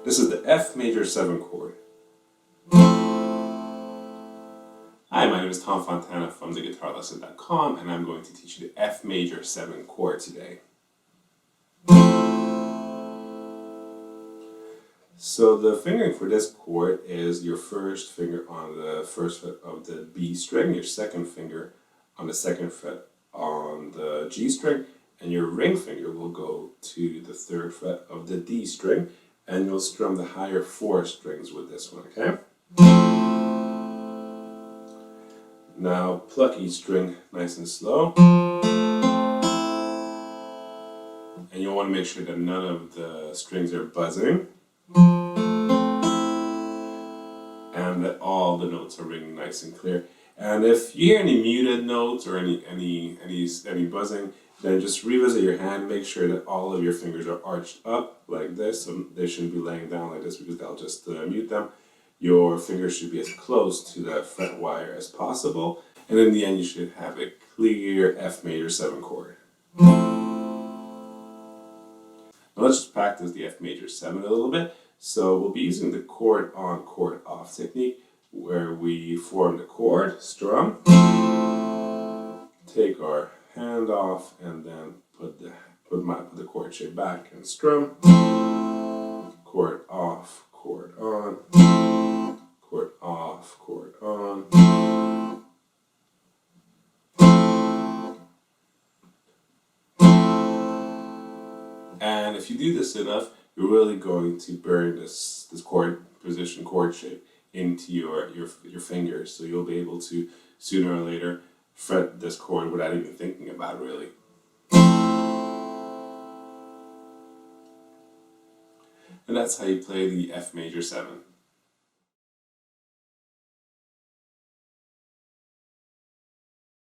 This is the F major 7 chord. Hi, my name is Tom Fontana from TheGuitarLesson.com, and I'm going to teach you the F major 7 chord today. So the fingering for this chord is your first finger on the first fret of the B string, your second finger on the second fret on the G string, and your ring finger will go to the third fret of the D string, and you'll strum the higher 4 strings with this one, okay? Now pluck each string nice and slow, and you'll want to make sure that none of the strings are buzzing, and that all the notes are ringing nice and clear. And if you hear any muted notes or any buzzing, then just revisit your hand. Make sure that all of your fingers are arched up like this. So they shouldn't be laying down like this because they'll just mute them. Your fingers should be as close to the fret wire as possible. And in the end, you should have a clear F major 7 chord. Now let's just practice the F major 7 a little bit. So we'll be using the chord on, chord off technique, where we form the chord, strum, take our hand off, and then put the chord shape back and strum, chord off, chord on, chord off, chord on. And if you do this enough, you're really going to burn this chord position, chord shape into your fingers. So you'll be able to, sooner or later, fret this chord without even thinking about it, really. And that's how you play the F major 7.